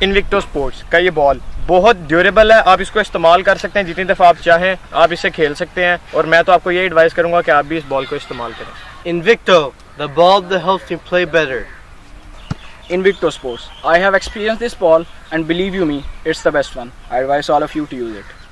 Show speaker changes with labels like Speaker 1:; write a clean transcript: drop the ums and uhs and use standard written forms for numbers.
Speaker 1: Invicto sports का ये ball बहुत ड्यूरेबल है, आप इसको इस्तेमाल कर सकते हैं जितनी दफ़ा आप चाहें, आप इसे खेल सकते हैं और मैं तो आपको ये एडवाइस करूंगा कि आप भी इस बॉल को इस्तेमाल करें।
Speaker 2: Invicto, the ball that helps me play better.
Speaker 3: Invicto Sports. I have experienced this ball and believe you me, it's the best one. I advise all of you to use it.